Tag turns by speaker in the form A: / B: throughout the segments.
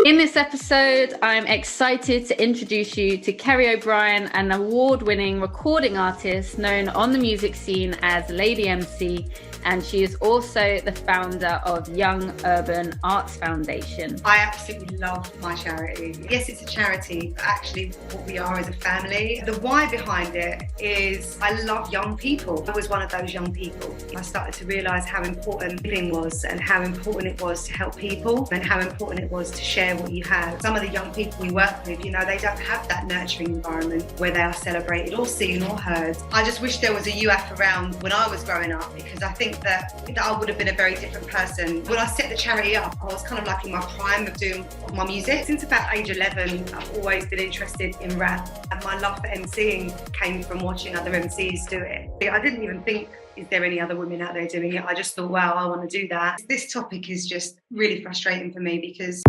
A: In this episode, I'm excited to introduce you to Kerry O'Brien, an award-winning recording artist known on the music scene as Lady MC, and she is also the founder of Young Urban Arts Foundation.
B: I absolutely love my charity. Yes, it's a charity, but actually what we are is a family. The why behind it is I love young people. I was one of those young people. I started to realise how important living was and how important it was to help people and how important it was to share what you have. Some of the young people we work with, they don't have that nurturing environment where they are celebrated or seen or heard. I just wish there was a UF around when I was growing up, because I think that I would have been a very different person. When I set the charity up, I was kind of like in my prime of doing my music. Since about age 11, I've always been interested in rap, and my love for MCing came from watching other MCs do it. I didn't even think, is there any other women out there doing it? I just thought, wow, I want to do that. This topic is just really frustrating for me because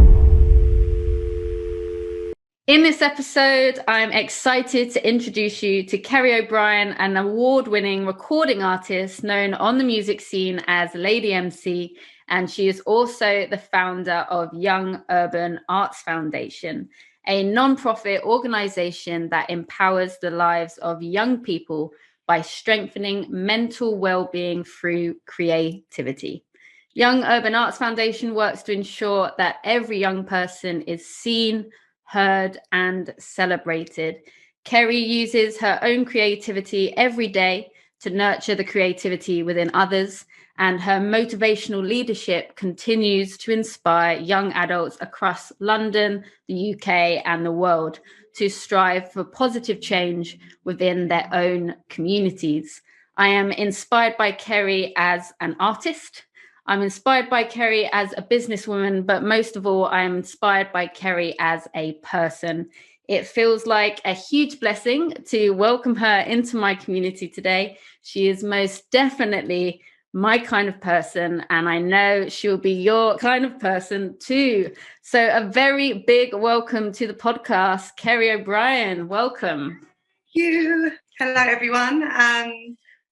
A: in this episode, I'm excited to introduce you to Kerry O'Brien, an award-winning recording artist known on the music scene as Lady MC, and she is also the founder of Young Urban Arts Foundation, a non-profit organization that empowers the lives of young people by strengthening mental well-being through creativity. Young Urban Arts Foundation works to ensure that every young person is seen, heard, and celebrated. Kerry uses her own creativity every day to nurture the creativity within others, and her motivational leadership continues to inspire young adults across London, the UK, and the world to strive for positive change within their own communities. I am inspired by Kerry as an artist. I'm inspired by Kerry as a businesswoman, but most of all, I'm inspired by Kerry as a person. It feels like a huge blessing to welcome her into my community today. She is most definitely my kind of person, and I know she'll be your kind of person too. So a very big welcome to the podcast, Kerry O'Brien. Welcome.
B: Thank you. Hello, everyone.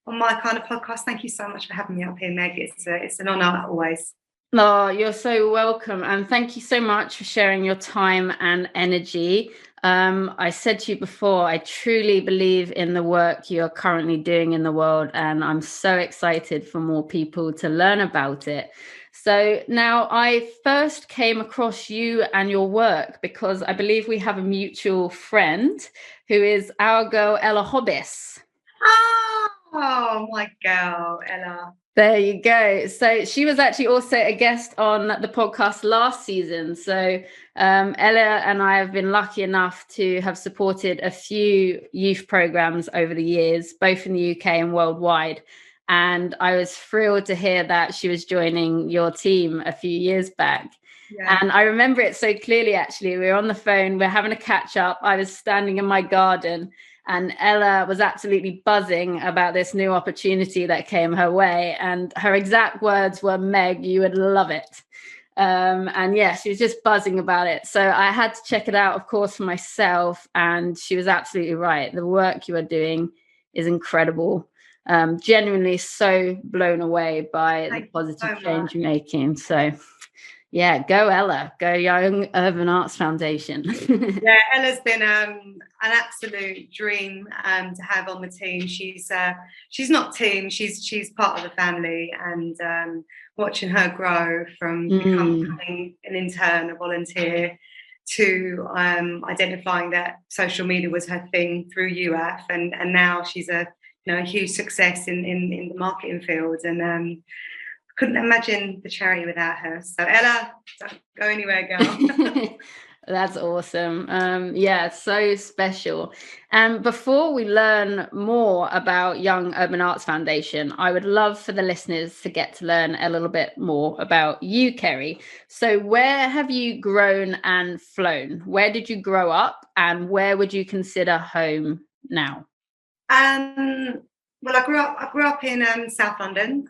B: On my kind of podcast. Thank you so much for having me up here, Meg. It's an honour always.
A: Oh, you're so welcome. And thank you so much for sharing your time and energy. I said to you before, I truly believe in the work you're currently doing in the world, and I'm so excited for more people to learn about it. So now I first came across you and your work because I believe we have a mutual friend who is our girl, Ella Hobbis.
B: Oh, my girl, Ella.
A: There you go. So she was actually also a guest on the podcast last season. So Ella and I have been lucky enough to have supported a few youth programs over the years, both in the UK and worldwide. And I was thrilled to hear that she was joining your team a few years back. Yeah. And I remember it so clearly, actually. We were on the phone, we're having a catch up. I was standing in my garden, and Ella was absolutely buzzing about this new opportunity that came her way. And her exact words were, "Meg, you would love it." And yeah, she was just buzzing about it. So I had to check it out, of course, for myself. And she was absolutely right. The work you are doing is incredible. Genuinely so blown away by the positive change you're making. So yeah, go Ella, go Young Urban Arts Foundation.
B: Yeah, Ella's been an absolute dream to have on the team. She's not team, she's part of the family, and watching her grow from becoming an intern, a volunteer, to identifying that social media was her thing through UF, and now she's a huge success in the marketing field, and couldn't imagine the charity without her. So Ella, don't go anywhere, girl.
A: That's awesome. Yeah, so special. Before we learn more about Young Urban Arts Foundation, I would love for the listeners to get to learn a little bit more about you, Kerry. So where have you grown and flown? Where did you grow up, and where would you consider home now?
B: Well, I grew up in South London.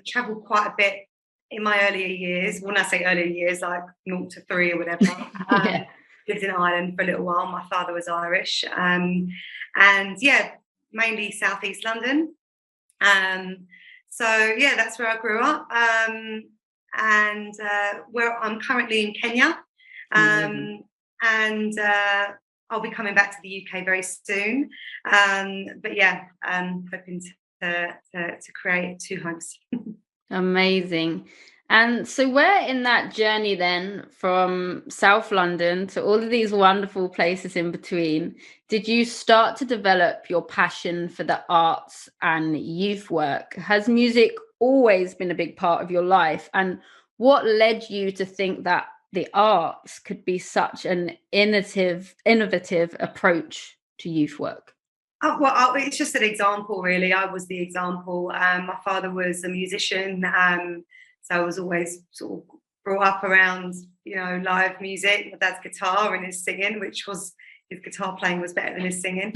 B: Travelled quite a bit in my earlier years. When I say earlier years, like 0 to 3 or whatever.
A: Yeah.
B: Lived in Ireland for a little while. My father was Irish, and yeah, mainly southeast London. So yeah, that's where I grew up. And where I'm currently in Kenya. And I'll be coming back to the UK very soon. But yeah, hoping to create 2 homes.
A: Amazing. And so where in that journey then, from South London to all of these wonderful places in between, did you start to develop your passion for the arts and youth work? Has music always been a big part of your life? And what led you to think that the arts could be such an innovative approach to youth work?
B: Oh, well, it's just an example, really. I was the example. My father was a musician, so I was always sort of brought up around, live music. My dad's guitar and his singing, his guitar playing was better than his singing.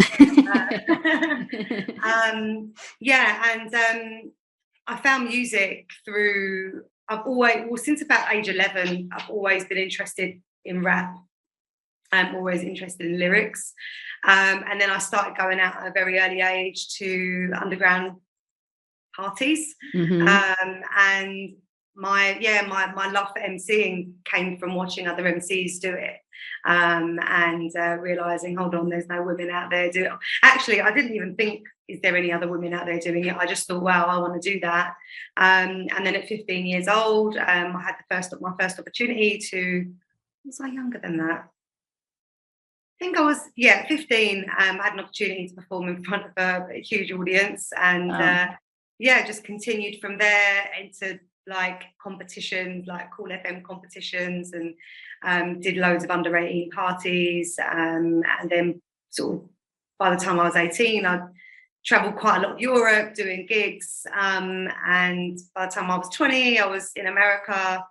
B: I found music through. Since about age 11, I've always been interested in rap. I'm always interested in lyrics. And then I started going out at a very early age to underground parties. And my love for MCing came from watching other MCs do it. And realizing, hold on, there's no women out there doing it. Actually, I didn't even think, is there any other women out there doing it? I just thought, wow, I want to do that. And then at 15 years old, I had my first opportunity to, was I younger than that? I think I was, 15. I had an opportunity to perform in front of a huge audience, and just continued from there into like competitions, like Cool FM competitions, and did loads of under 18 parties. And then sort of by the time I was 18, I travelled quite a lot of Europe doing gigs. And by the time I was 20, I was in America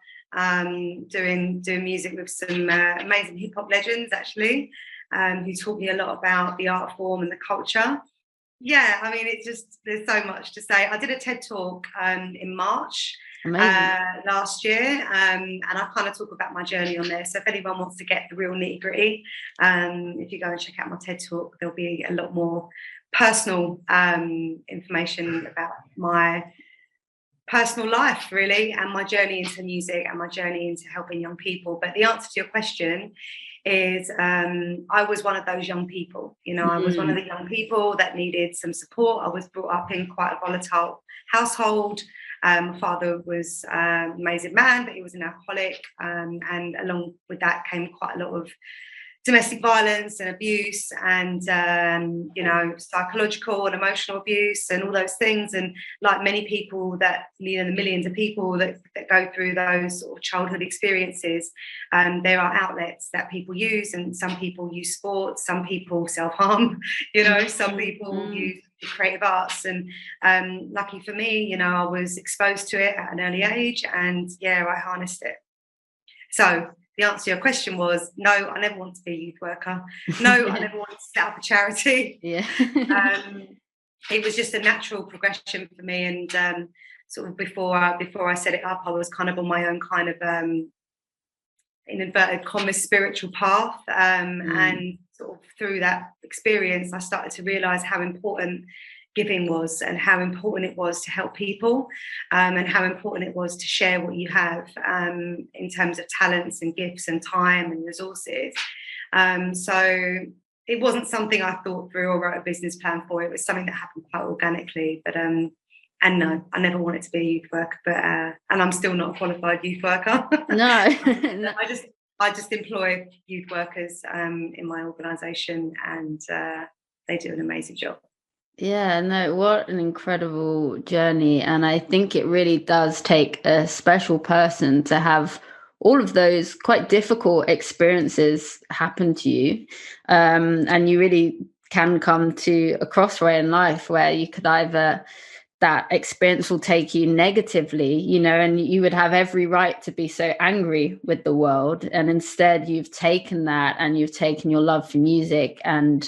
B: doing music with some amazing hip hop legends, actually, who taught me a lot about the art form and the culture. Yeah, I mean, there's so much to say. I did a TED talk in March last year, and I kind of talk about my journey on there. So if anyone wants to get the real nitty gritty, if you go and check out my TED talk, there'll be a lot more personal information about my personal life, really, and my journey into music and my journey into helping young people. But the answer to your question is I was one of those young people. I was one of the young people that needed some support. I was brought up in quite a volatile household. My father was an amazing man, but he was an alcoholic, and along with that came quite a lot of domestic violence and abuse, and psychological and emotional abuse and all those things. And like many people the millions of people that go through those sort of childhood experiences, there are outlets that people use, and some people use sports, some people self-harm, some people use the creative arts. And lucky for me, I was exposed to it at an early age, and I harnessed it. So the answer to your question was no, I never wanted to be a youth worker. No, I never wanted to set up a charity.
A: Yeah.
B: It was just a natural progression for me. And sort of before I set it up, I was kind of on my own kind of, in inverted commas, spiritual path. And sort of through that experience, I started to realise how important giving was, and how important it was to help people, and how important it was to share what you have in terms of talents and gifts and time and resources. So it wasn't something I thought through or wrote a business plan for. It was something that happened quite organically. But and no, I never wanted to be a youth worker, but and I'm still not a qualified youth worker.
A: No.
B: I just employ youth workers in my organisation, and they do an amazing job.
A: Yeah, no, what an incredible journey. And I think it really does take a special person to have all of those quite difficult experiences happen to you. And you really can come to a crossroad in life where you could either, that experience will take you negatively, and you would have every right to be so angry with the world. And instead you've taken that, and you've taken your love for music and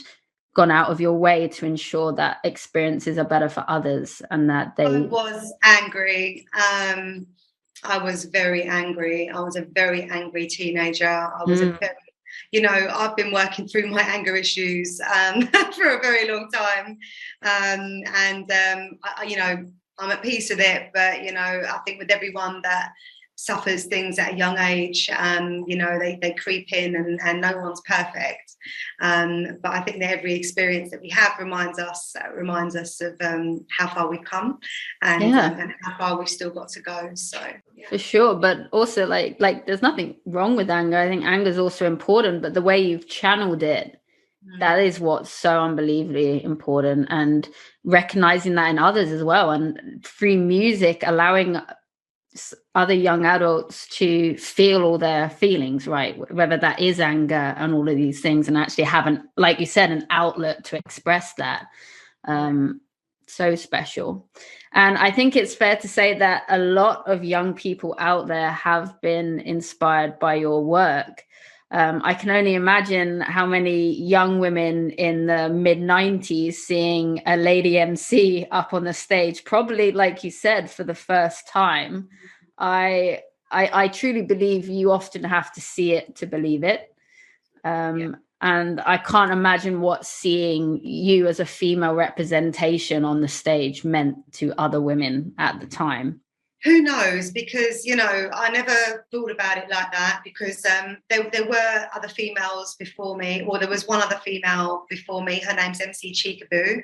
A: gone out of your way to ensure that experiences are better for others, and that they...
B: I was angry. I was very angry. I was a very angry teenager. I was a very, I've been working through my anger issues for a very long time. I'm at peace with it. But, I think with everyone that suffers things at a young age. You know, they creep in, and no one's perfect. But I think that every experience that we have reminds us of how far we've come, and how far we've still got to go. So yeah.
A: For sure, but also like there's nothing wrong with anger. I think anger is also important, but the way you've channeled it, that is what's so unbelievably important, and recognizing that in others as well, and through music allowing other young adults to feel all their feelings, right? Whether that is anger and all of these things, and actually have like you said, an outlet to express that. So special. And I think it's fair to say that a lot of young people out there have been inspired by your work. I can only imagine how many young women in the mid-90s seeing a lady MC up on the stage, probably, like you said, for the first time. I truly believe you often have to see it to believe it. And I can't imagine what seeing you as a female representation on the stage meant to other women at the time.
B: Who knows? Because, you know, I never thought about it like that, because there were other females before me, or there was one other female before me. Her name's MC Cheekaboo.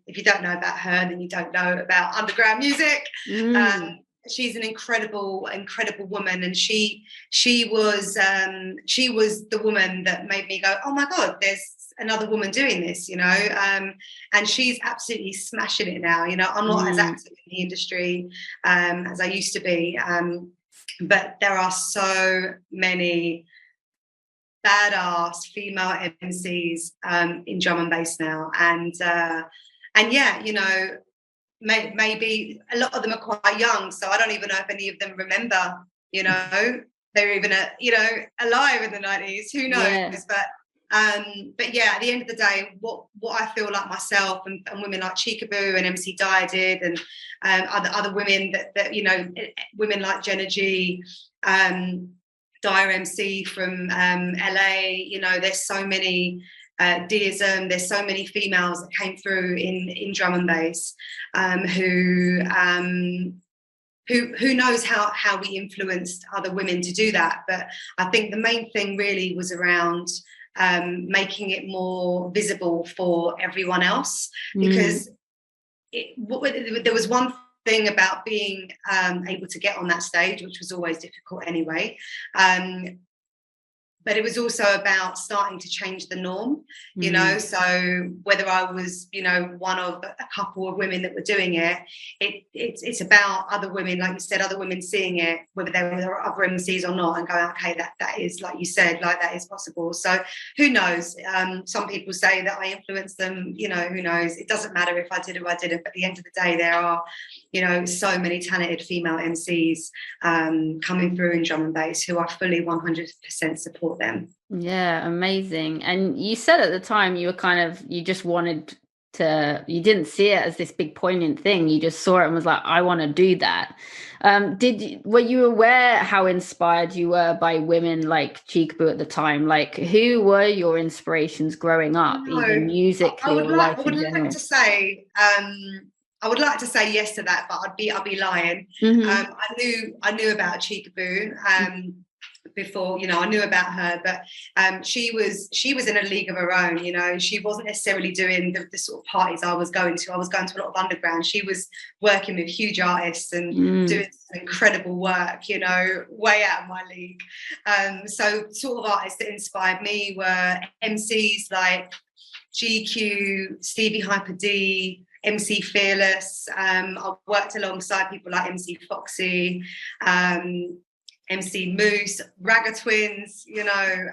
B: If you don't know about her, then you don't know about underground music. She's an incredible woman, and she was the woman that made me go, oh my God, there's another woman doing this, you know. And she's absolutely smashing it now. You know, I'm not as active in the industry as I used to be, but there are so many badass female MCs in drum and bass now, and yeah, you know, maybe a lot of them are quite young, so I don't even know if any of them remember, you know, they were even alive in the 90s. Who knows? Yeah. But yeah, at the end of the day, what I feel like myself and women like Cheekaboo and MC Dyer did, and other women that you know, women like Jenna G, Dyer MC from LA, you know, there's so many. Deism, there's so many females that came through in drum and bass, who knows how we influenced other women to do that. But I think the main thing really was around making it more visible for everyone else, because there was one thing about being able to get on that stage, which was always difficult anyway. But it was also about starting to change the norm, you know. So whether I was, you know, one of a couple of women that were doing it, it's about other women, like you said, other women seeing it, whether there were other MCs or not, and going, okay, that is, like you said, like that is possible. So who knows? Some people say that I influenced them, you know, who knows? It doesn't matter if I did or I didn't, but at the end of the day, there are, you know, so many talented female MCs coming through in drum and bass who I fully 100% support them.
A: Yeah, amazing. And you said at the time you just wanted to, you didn't see it as this big poignant thing, you just saw it and was like, I want to do that. Were you aware how inspired you were by women like Cheekaboo at the time? Like, who were your inspirations growing up, either musically or life in general?
B: I would like to say yes to that, but I'd be lying. I knew about Cheekaboo before, you know, I knew about her, but she was in a league of her own, you know. She wasn't necessarily doing the sort of parties I was going to. I was going to a lot of underground. She was working with huge artists and doing some incredible work, you know, way out of my league. So sort of artists that inspired me were MCs like GQ, Stevie Hyper D, MC Fearless. I've worked alongside people like MC Foxy, MC Moose, Ragga Twins, you know,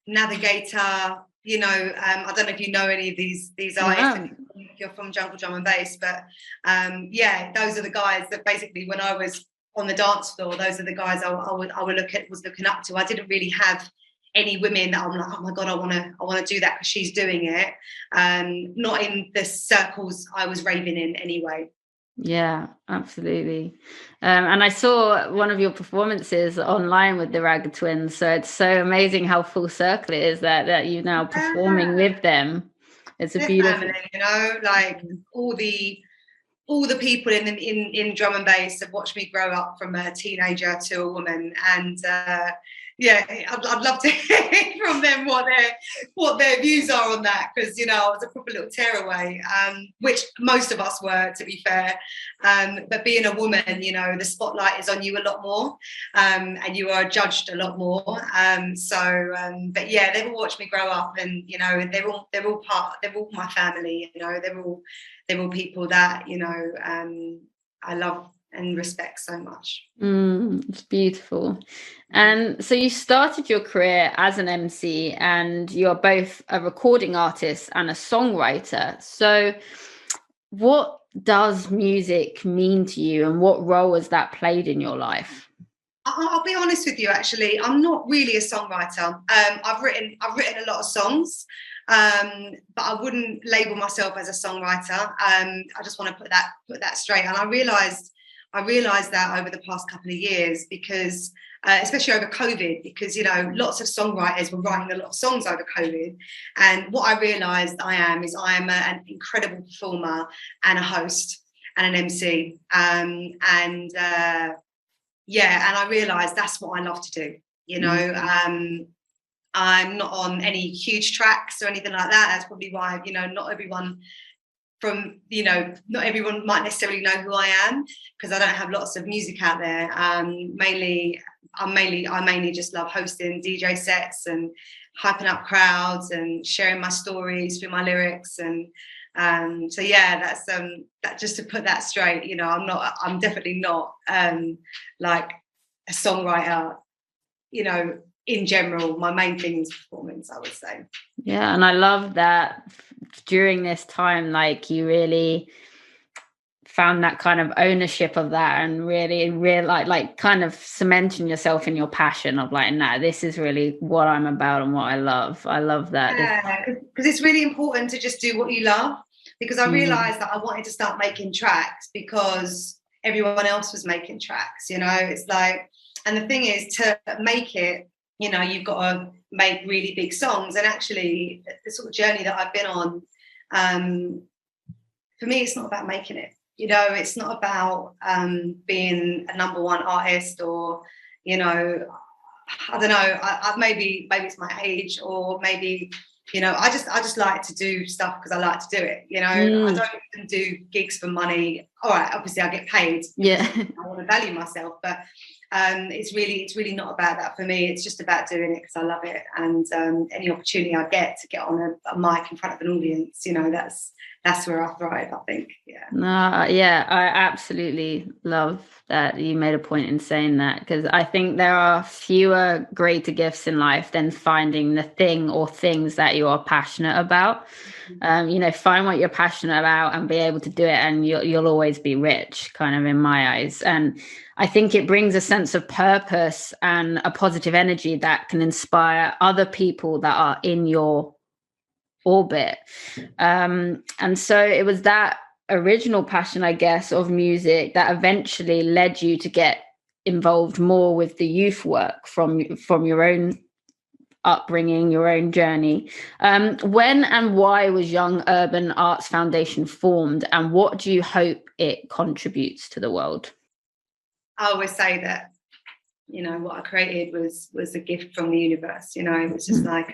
B: Navigator, you know. I don't know if you know any of these artists. If you're from Jungle Drum and Bass, but yeah, those are the guys that basically, when I was on the dance floor, those are the guys I was looking up to. I didn't really have any women that I'm like, oh my God, I want to do that because she's doing it. Not in the circles I was raving in anyway.
A: Yeah, absolutely. And I saw one of your performances online with the Ragga Twins. So it's so amazing how full circle it is that you're now performing with them. It's a beautiful
B: family, you know, like all the all the people in drum and bass have watched me grow up from a teenager to a woman, and yeah, I'd love to hear from them what their views are on that, because you know I was a proper little tearaway, which most of us were, to be fair. But being a woman, you know, the spotlight is on you a lot more, and you are judged a lot more. But yeah, they've all watched me grow up, and you know, they're all my family. You know, they're all people that, you know, I love and respect so much.
A: It's beautiful. And so you started your career as an MC, and you're both a recording artist and a songwriter. So what does music mean to you, and what role has that played in your life?
B: I'll be honest with you, actually, I'm not really a songwriter. I've written a lot of songs, but I wouldn't label myself as a songwriter. I just want to put that straight. And I realised that over the past couple of years, because especially over COVID, because you know lots of songwriters were writing a lot of songs over COVID, and what I realised I am an incredible performer and a host and an MC, yeah, and I realised that's what I love to do. You know, I'm not on any huge tracks or anything like that. That's probably why, you know, not everyone might necessarily know who I am, because I don't have lots of music out there. I mainly just love hosting DJ sets and hyping up crowds and sharing my stories through my lyrics. And so yeah, that's that, just to put that straight. You know, I'm definitely not like a songwriter, you know. In general, my main thing is performance, I would say.
A: Yeah, and I love that during this time, like you really found that kind of ownership of that, and really like kind of cementing yourself in your passion of like, nah, this is really what I'm about and what I love. I love that.
B: Yeah, because it's really important to just do what you love. Because I realised that I wanted to start making tracks because everyone else was making tracks. You know, it's like, and the thing is, to make it, you know, you've got to make really big songs. And actually, the sort of journey that I've been on, for me, it's not about making it. You know, it's not about being a number one artist, or, you know, I don't know. I maybe it's my age, or maybe, you know, I just like to do stuff because I like to do it. You know, I don't even do gigs for money. All right, obviously I get paid.
A: Yeah,
B: I want to value myself, but it's really not about that for me. It's just about doing it because I love it, and any opportunity I get to get on a mic in front of an audience, you know, that's where I thrive, I think.
A: Yeah, I absolutely love that you made a point in saying that, because I think there are fewer greater gifts in life than finding the thing or things that you are passionate about. You know, find what you're passionate about and be able to do it, and you'll always be rich, kind of, in my eyes. And I think it brings a sense of purpose and a positive energy that can inspire other people that are in your orbit. And so it was that original passion, I guess, of music that eventually led you to get involved more with the youth work from your own upbringing, your own journey. When and why was Young Urban Arts Foundation formed, and what do you hope it contributes to the world?
B: I always say that, you know, what I created was a gift from the universe. You know, it was just like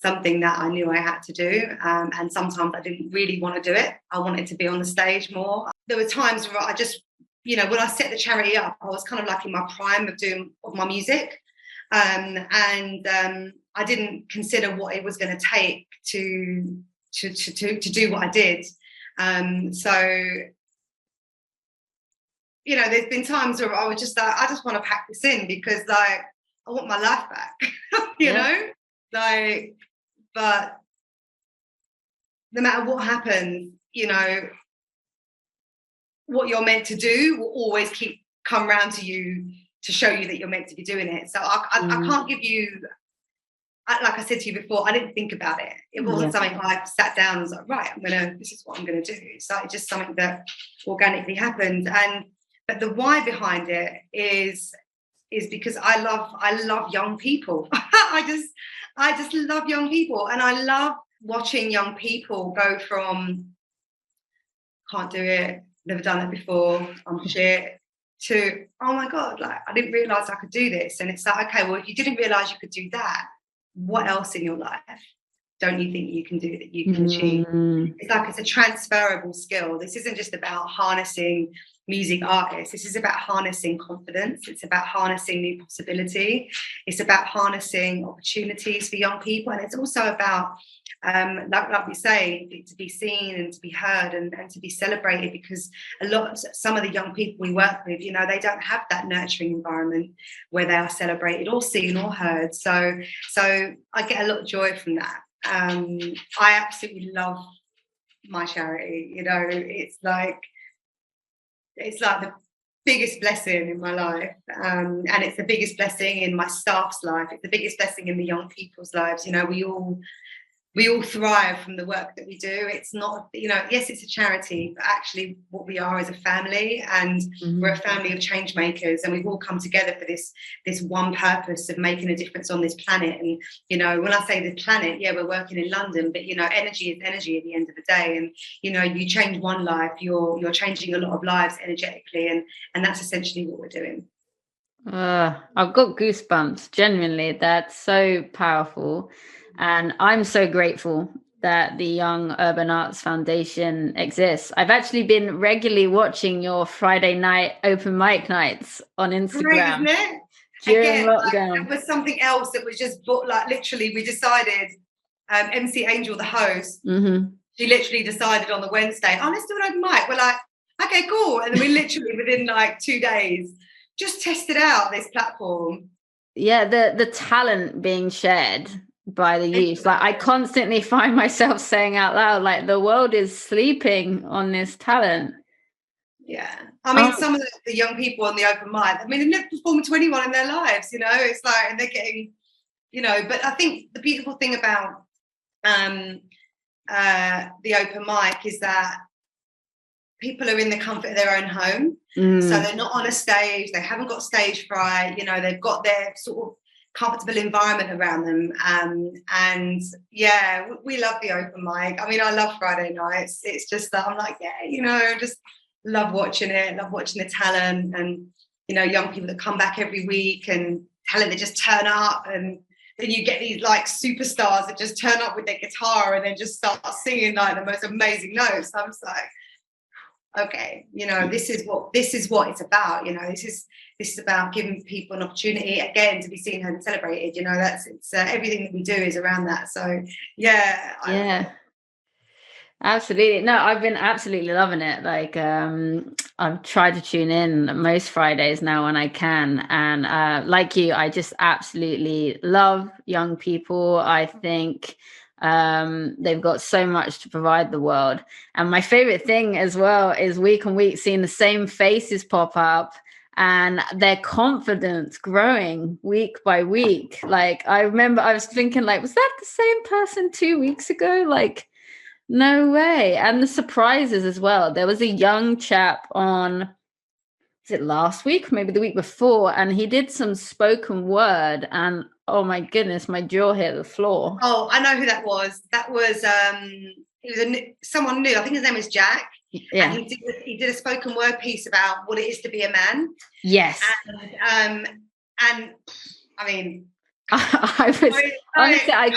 B: something that I knew I had to do, and sometimes I didn't really want to do it. I wanted to be on the stage more. There were times where I just, you know, when I set the charity up, I was kind of like in my prime of my music, and I didn't consider what it was going to take to do what I did. So, you know, there's been times where I was just like, I just want to pack this in because, like, I want my life back, you know? Like, but no matter what happens, you know, what you're meant to do will always come round to you to show you that you're meant to be doing it. So I can't give you, like I said to you before, I didn't think about it. It wasn't something I sat down and was like, right, this is what I'm going to do. So it's just something that organically happened. But the why behind it is because I love young people. I just love young people, and I love watching young people go from can't do it, never done it before, I'm shit, to, oh my God, like, I didn't realise I could do this. And it's like, okay, well, if you didn't realise you could do that, what else in your life don't you think you can do that you can achieve? It's like it's a transferable skill. This isn't just about harnessing music artists. This is about harnessing confidence. It's about harnessing new possibility. It's about harnessing opportunities for young people. And it's also about, like we say, to be seen and to be heard and to be celebrated, because some of the young people we work with, you know, they don't have that nurturing environment where they are celebrated or seen or heard. So I get a lot of joy from that. I absolutely love my charity. You know, it's like the biggest blessing in my life, and it's the biggest blessing in my staff's life. It's the biggest blessing in the young people's lives. You know, we all thrive from the work that we do. It's not, you know, yes, it's a charity, but actually what we are is a family, and we're a family of change makers, and we've all come together for this one purpose of making a difference on this planet. And, you know, when I say the planet, yeah, we're working in London, but, you know, energy is energy at the end of the day. And, you know, you change one life, you're changing a lot of lives energetically, and that's essentially what we're doing.
A: I've got goosebumps, genuinely. That's so powerful. And I'm so grateful that the Young Urban Arts Foundation exists. I've actually been regularly watching your Friday night open mic nights on Instagram.
B: Great, isn't it?
A: During lockdown.
B: Like, it was something else that was just, like, literally we decided, MC Angel, the host, she literally decided on the Wednesday, oh, let's do an open mic. We're like, okay, cool. And then we literally, within like 2 days, just tested out this platform.
A: Yeah, the talent being shared by the youth. Like, I constantly find myself saying out loud, like, the world is sleeping on this talent.
B: Yeah, I mean, some of the young people on the open mic, I mean, they've never performed to anyone in their lives, you know. It's like, and they're getting, you know. But I think the beautiful thing about the open mic is that people are in the comfort of their own home, so they're not on a stage, they haven't got stage fright, you know, they've got their sort of comfortable environment around them, and yeah, we love the open mic. I mean, I love Friday nights. It's just that I'm like, yeah, you know, just love watching it, love watching the talent, and, you know, young people that come back every week, and talent that just turn up, and then you get these like superstars that just turn up with their guitar and then just start singing like the most amazing notes. I'm just like, okay, you know, this is what it's about. You know, this is about giving people an opportunity again to be seen, heard, and celebrated. You know, it's everything that we do is around that. So yeah.
A: Absolutely. No, I've been absolutely loving it. Like, I've tried to tune in most Fridays now when I can. And like you, I just absolutely love young people. I think they've got so much to provide the world. And my favorite thing as well is week on week seeing the same faces pop up and their confidence growing week by week. Like, I remember I was thinking, like, was that the same person 2 weeks ago? Like, no way. And the surprises as well. There was a young chap on, is it last week, maybe the week before, and he did some spoken word, and oh my goodness, my jaw hit the floor.
B: Oh, I know who that was. That was someone new. I think his name is Jack.
A: Yeah.
B: And he did a spoken word piece about what it is to be a man.
A: Yes.
B: And I mean,
A: I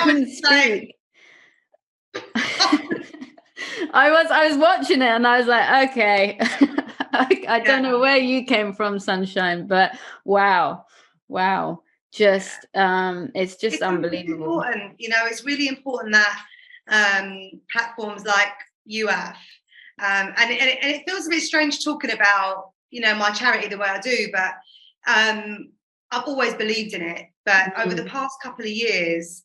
A: couldn't speak. I was watching it and I was like, okay, I don't know where you came from, Sunshine, but wow, just it's unbelievable.
B: Important, you know, it's really important that platforms like UF, and it feels a bit strange talking about, you know, my charity the way I do, but I've always believed in it. But over the past couple of years,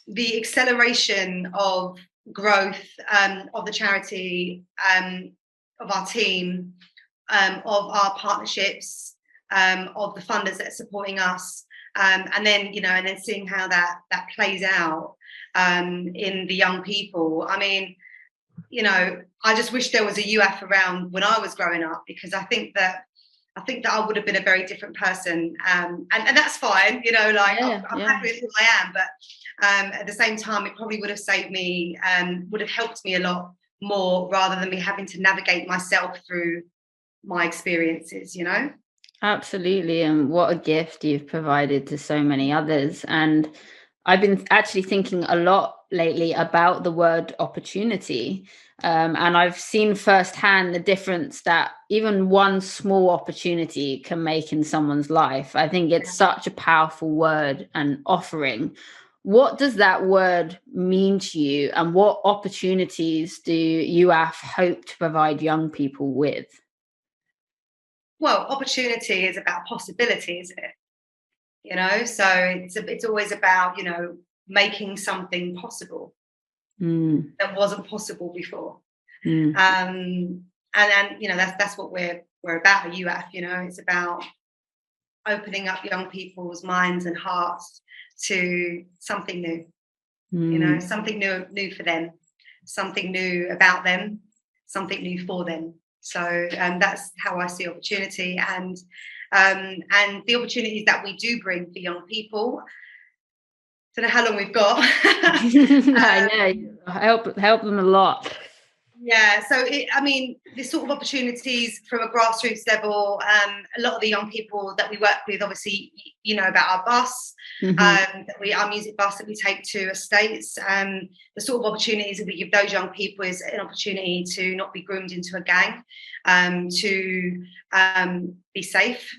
B: the acceleration of growth of the charity, of our team, of our partnerships, of the funders that are supporting us, and then, you know, and then seeing how that plays out in the young people. I mean, you know, I just wish there was a UF around when I was growing up, because I think that I would have been a very different person, and that's fine, you know, like I'm happy with who I am, but at the same time, it probably would have saved me, would have helped me a lot more, rather than me having to navigate myself through my experiences, you know?
A: Absolutely. And what a gift you've provided to so many others. And I've been actually thinking a lot lately about the word opportunity. And I've seen firsthand the difference that even one small opportunity can make in someone's life. I think it's such a powerful word and offering. What does that word mean to you? And what opportunities do UAF hope to provide young people with?
B: Well, opportunity is about possibility, isn't it? You know, so it's always about, you know, making something possible that wasn't possible before. And you know, that's what we're about at UAF. You know, it's about opening up young people's minds and hearts to something new. You know, something new for them, something new about them, something new for them. So that's how I see opportunity, and the opportunities that we do bring for young people. Don't know how long we've got.
A: I know, help them a lot.
B: Yeah, so I mean, the sort of opportunities from a grassroots level, a lot of the young people that we work with, obviously, you know about our bus, our music bus that we take to estates. The sort of opportunities that we give those young people is an opportunity to not be groomed into a gang, to be safe.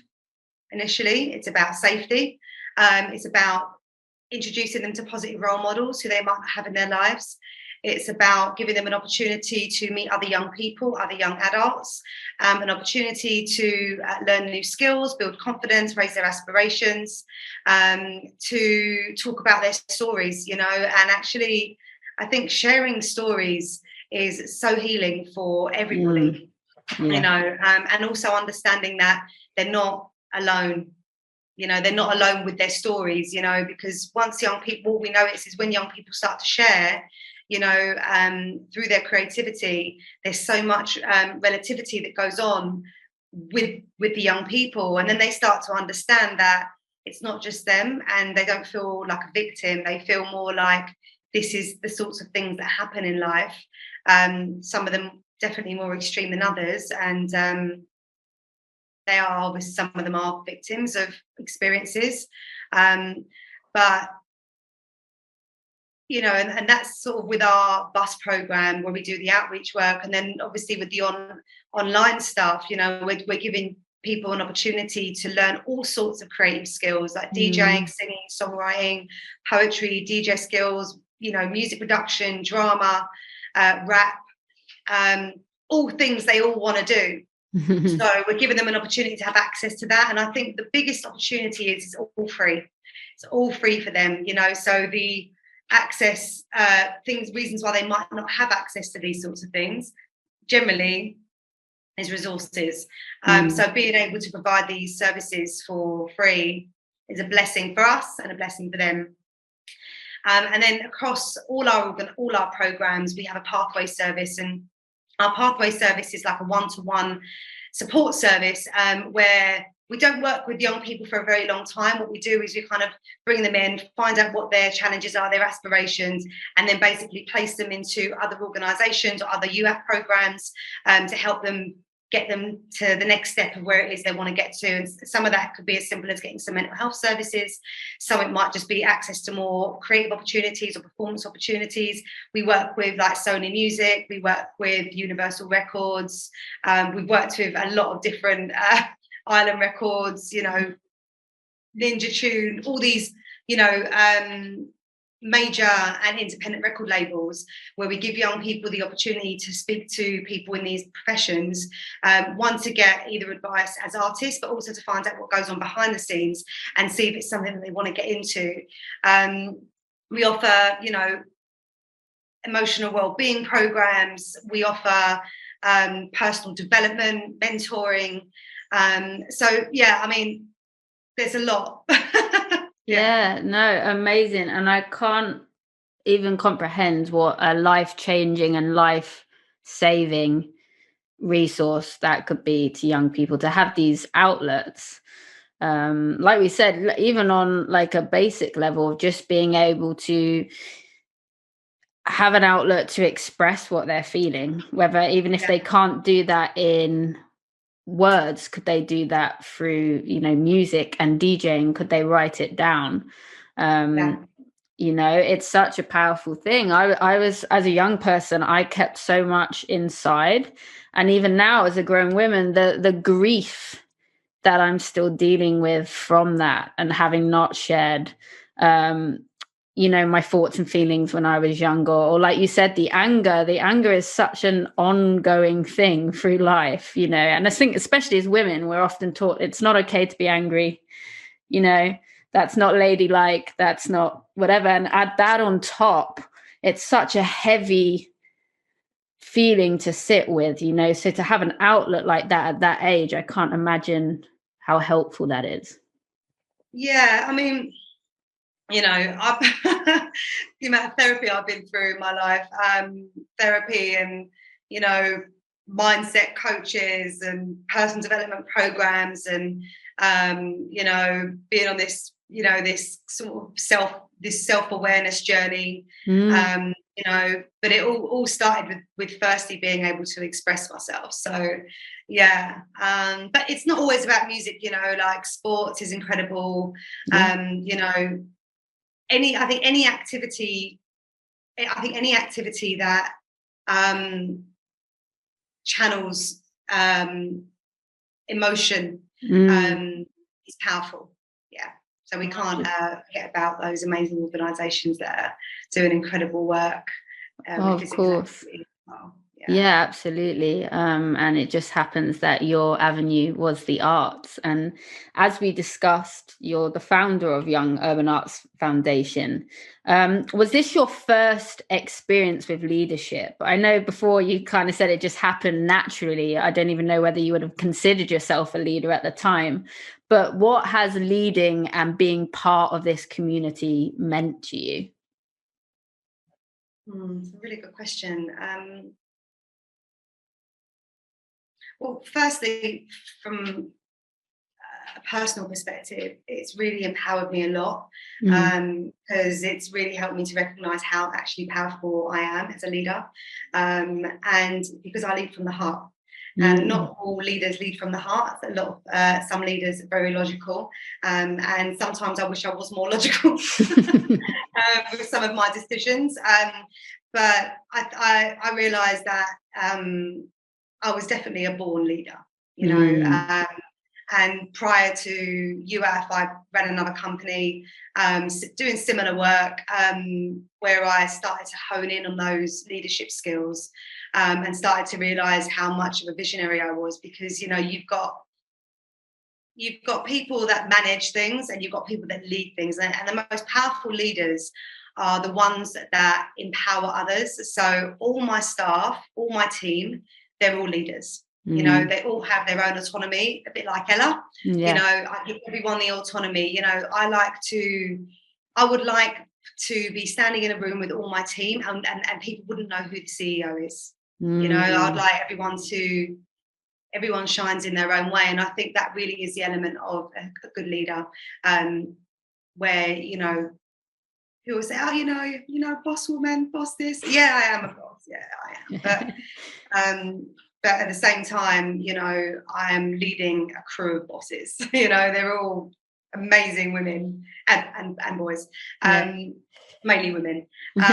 B: Initially, it's about safety. It's about introducing them to positive role models who they might have in their lives. It's about giving them an opportunity to meet other young people, other young adults, an opportunity to learn new skills, build confidence, raise their aspirations, to talk about their stories, you know. And actually, I think sharing stories is so healing for everybody, you know, and also understanding that they're not alone. You know, they're not alone with their stories, you know, because once young people, what we notice is when young people start to share, you know, through their creativity, there's so much relativity that goes on with the young people, and then they start to understand that it's not just them, and they don't feel like a victim. They feel more like this is the sorts of things that happen in life. Some of them definitely more extreme than others, and they are obviously, some of them are victims of experiences, but you know, and that's sort of with our bus program where we do the outreach work, and then obviously with the online stuff, you know, we're giving people an opportunity to learn all sorts of creative skills like DJing, singing, songwriting, poetry, DJ skills, you know, music production, drama, rap, all things they all want to do. So we're giving them an opportunity to have access to that, and I think the biggest opportunity is it's all free. It's all free for them, you know. So the access, reasons why they might not have access to these sorts of things generally is resources. So being able to provide these services for free is a blessing for us and a blessing for them. And then across all our programs, we have a pathway service, and our pathway service is like a one-to-one support service, where we don't work with young people for a very long time. What we do is we kind of bring them in, find out what their challenges are, their aspirations, and then basically place them into other organisations or other UAF programs to help them get them to the next step of where it is they want to get to. And some of that could be as simple as getting some mental health services. Some it might just be access to more creative opportunities or performance opportunities. We work with like Sony Music, we work with Universal Records, we've worked with a lot of different Island Records, you know, Ninja Tune, all these, you know, major and independent record labels, where we give young people the opportunity to speak to people in these professions, one, to get either advice as artists, but also to find out what goes on behind the scenes and see if it's something that they want to get into. We offer, you know, emotional well-being programs. We offer personal development, mentoring. So yeah, I mean, there's a lot.
A: Yeah, no, amazing. And I can't even comprehend what a life-changing and life-saving resource that could be to young people to have these outlets. Like we said, even on like a basic level of just being able to have an outlet to express what they're feeling, whether even if they can't do that in words, could they do that through, music and DJing? Could they write it down? It's such a powerful thing. I was, as a young person, I kept so much inside, and even now as a grown woman, the grief that I'm still dealing with from that, and having not shared my thoughts and feelings when I was younger, or like you said, the anger is such an ongoing thing through life, and I think especially as women, we're often taught it's not okay to be angry, that's not ladylike, that's not whatever, and add that on top, it's such a heavy feeling to sit with, so to have an outlet like that at that age, I can't imagine how helpful that is.
B: Yeah, I mean, I've the amount of therapy I've been through in my life, therapy and, mindset coaches and personal development programs, and, being on this, this sort of self-awareness journey, but it all started with firstly being able to express myself. So, yeah, but it's not always about music, like sports is incredible. I think any activity that channels emotion is powerful. Yeah. So we can't forget about those amazing organisations that are doing incredible work.
A: Of course. Yeah, absolutely. And it just happens that your avenue was the arts. And as we discussed, you're the founder of Young Urban Arts Foundation. Was this your first experience with leadership? I know before you kind of said it just happened naturally. I don't even know whether you would have considered yourself a leader at the time. But what has leading and being part of this community meant to you?
B: It's a really good question. Well, firstly, from a personal perspective, it's really empowered me a lot, because it's really helped me to recognise how actually powerful I am as a leader, and because I lead from the heart. And not all leaders lead from the heart. A lot of some leaders are very logical, and sometimes I wish I was more logical with some of my decisions. But I realised that I was definitely a born leader, and prior to UF, I ran another company doing similar work, where I started to hone in on those leadership skills, and started to realise how much of a visionary I was, because you've got people that manage things and you've got people that lead things, and the most powerful leaders are the ones that empower others. So all my staff, all my team, they're all leaders. They all have their own autonomy, a bit like Ella. I give everyone the autonomy. I would like to be standing in a room with all my team, and people wouldn't know who the CEO is. I'd like everyone shines in their own way, and I think that really is the element of a good leader, where people say, oh, boss woman, boss this. Yeah, I am a boss. Yeah, I am. But at the same time, I am leading a crew of bosses. They're all amazing women and boys, mainly women. So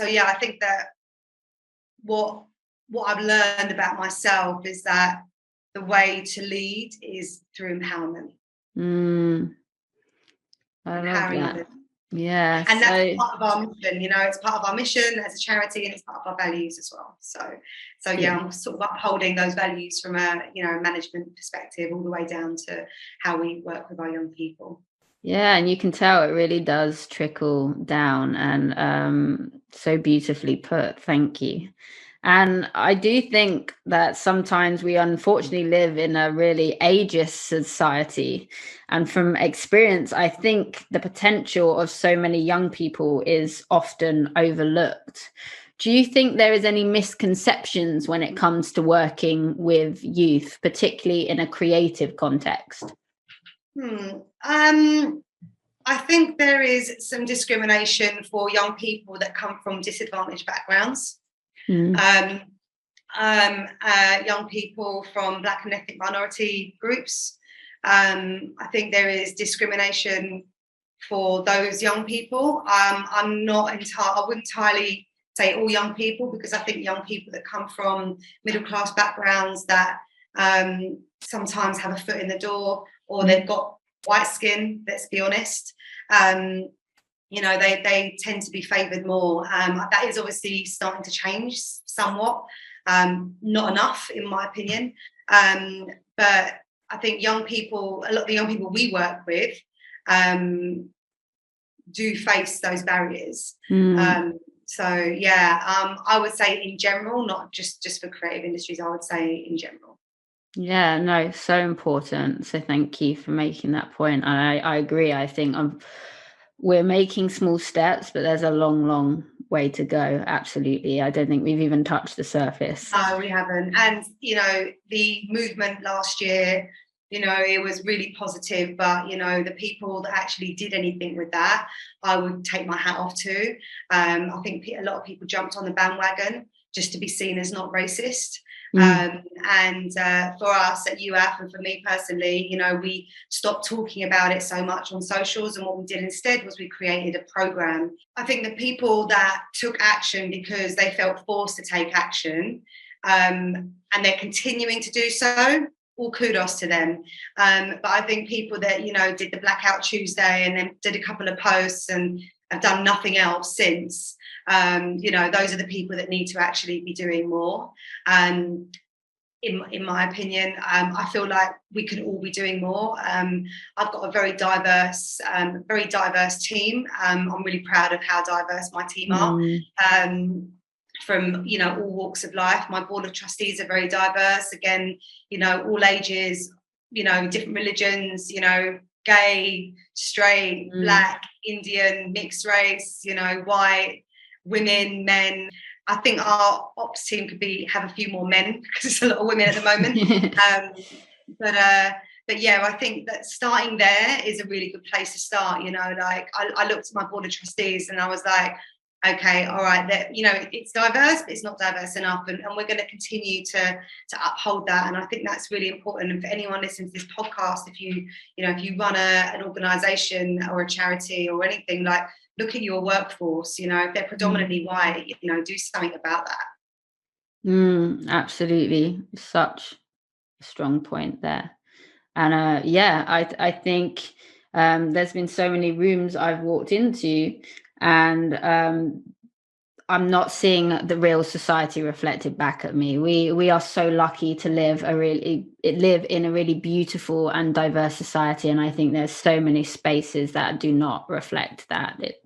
B: yeah, I think that what I've learned about myself is that the way to lead is through empowerment.
A: I love that.
B: Others.
A: Yeah,
B: and that's part of our mission. It's part of our mission as a charity, and it's part of our values as well. So yeah, I'm sort of upholding those values from a management perspective, all the way down to how we work with our young people.
A: Yeah, and you can tell it really does trickle down, and so beautifully put. Thank you. And I do think that sometimes we unfortunately live in a really ageist society. And from experience, I think the potential of so many young people is often overlooked. Do you think there is any misconceptions when it comes to working with youth, particularly in a creative context?
B: I think there is some discrimination for young people that come from disadvantaged backgrounds. Young people from Black and ethnic minority groups. I think there is discrimination for those young people. I wouldn't entirely say all young people, because I think young people that come from middle class backgrounds that sometimes have a foot in the door, or they've got white skin, let's be honest, they tend to be favoured more. That is obviously starting to change somewhat, not enough in my opinion, but I think a lot of the young people we work with do face those barriers. I would say in general, not just for creative industries, I would say in general.
A: Yeah, no, so important. So thank you for making that point. And I agree. I think we're making small steps, but there's a long way to go. Absolutely. I don't think we've even touched the surface.
B: No, we haven't. And, the movement last year, it was really positive, but, the people that actually did anything with that, I would take my hat off to. I think a lot of people jumped on the bandwagon just to be seen as not racist. And for us at UF, and for me personally, we stopped talking about it so much on socials, and what we did instead was we created a program. I think the people that took action because they felt forced to take action, and they're continuing to do so, all kudos to them. But I think people that, did the Blackout Tuesday and then did a couple of posts and have done nothing else since, those are the people that need to actually be doing more. In my opinion, I feel like we can all be doing more. I've got a very diverse team. I'm really proud of how diverse my team are. From all walks of life. My board of trustees are very diverse. Again, all ages, different religions, gay, straight, Black, Indian, mixed race, white, women, men. I think our ops team could have a few more men, because there's a lot of women at the moment. But yeah, I think that starting there is a really good place to start. I looked at my board of trustees and I was like, okay, all right, it's diverse, but it's not diverse enough, and we're going to continue to uphold that. And I think that's really important. And for anyone listening to this podcast, if you run an organisation or a charity or anything, look at your workforce. If they're predominantly white, do something about that.
A: Absolutely, such a strong point there. And I think there's been so many rooms I've walked into, and I'm not seeing the real society reflected back at me. We are so lucky to live in a really beautiful and diverse society, and I think there's so many spaces that do not reflect that. It's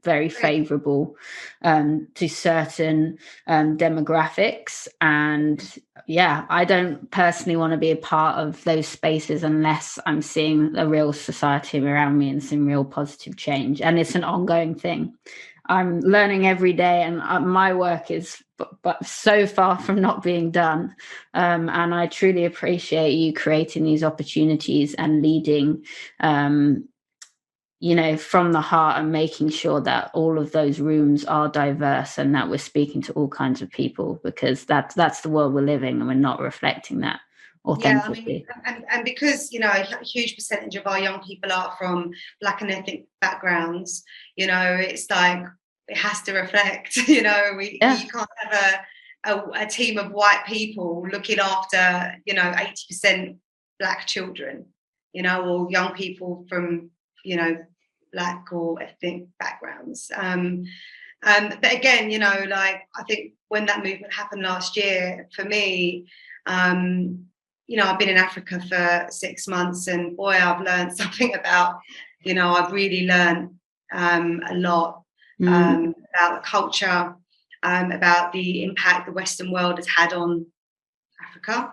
A: very favourable to certain demographics, and I don't personally want to be a part of those spaces unless I'm seeing a real society around me and some real positive change. And it's an ongoing thing. I'm learning every day, and my work is but so far from not being done. And I truly appreciate you creating these opportunities and leading from the heart, and making sure that all of those rooms are diverse and that we're speaking to all kinds of people, because that's the world we're living, and we're not reflecting that authentically.
B: And because a huge percentage of our young people are from Black and ethnic backgrounds, it's like it has to reflect. You can't have a team of white people looking after 80% Black children, or young people from Black or ethnic backgrounds. But again, I think when that movement happened last year, for me, I've been in Africa for 6 months, and boy, I've learned something about, I've really learned a lot about the culture, about the impact the Western world has had on Africa.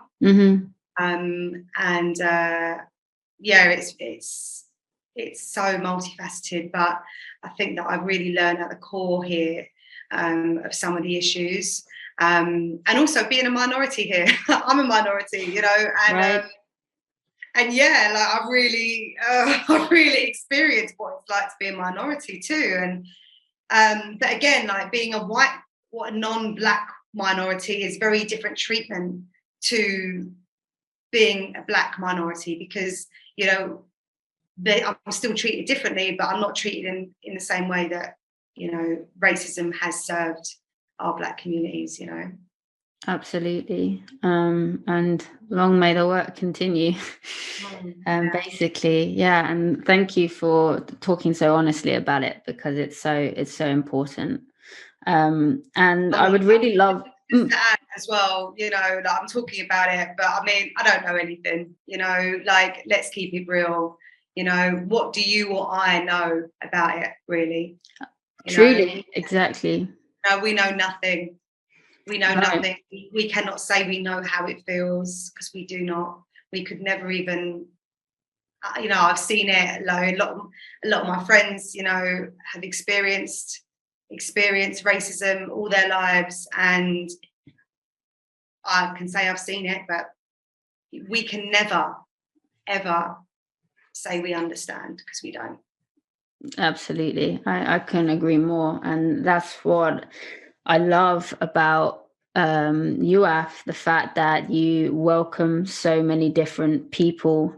B: It's so multifaceted, but I think that I've really learned at the core here of some of the issues, and also being a minority here. I'm a minority, and yeah, like I've really experienced what it's like to be a minority too. And but again, like being a non-black minority is very different treatment to being a black minority, because I'm still treated differently, but I'm not treated in the same way that racism has served our black communities.
A: Absolutely. And long may the work continue. Basically, yeah. And thank you for talking so honestly about it, because it's so important. And I would really love
B: to add as well, like I'm talking about it, but I mean, I don't know anything, like, let's keep it real. What do you or I know about it, really?
A: Truly, exactly.
B: No, we know nothing. We know nothing. We cannot say we know how it feels, because we do not. We could never even, I've seen it. Like, a lot of my friends, have experienced racism all their lives, and I can say I've seen it, but we can never, ever say we understand, because we don't.
A: Absolutely. I couldn't agree more. And that's what I love about UAF, the fact that you welcome so many different people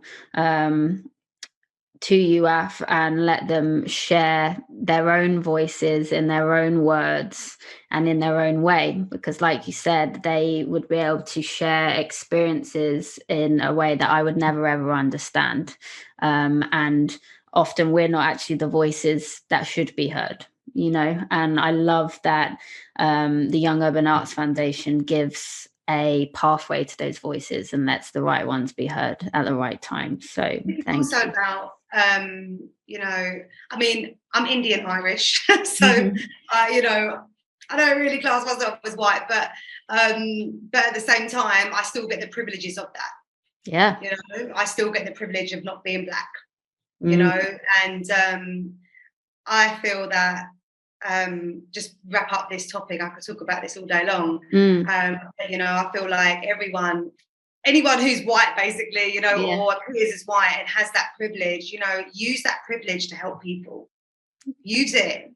A: to UAF and let them share their own voices in their own words and in their own way, because like you said, they would be able to share experiences in a way that I would never ever understand, and often we're not actually the voices that should be heard, and I love that the Young Urban Arts Foundation gives a pathway to those voices and lets the right ones be heard at the right time. So
B: it's
A: thank
B: also
A: you.
B: about I mean, I'm Indian Irish, so I don't really class myself as white, but at the same time, I still get the privileges of that.
A: Yeah.
B: I still get the privilege of not being black. And I feel that just wrap up this topic. I could talk about this all day long. I feel like anyone who's white, basically, or appears as white and has that privilege, use that privilege to help people. Use it.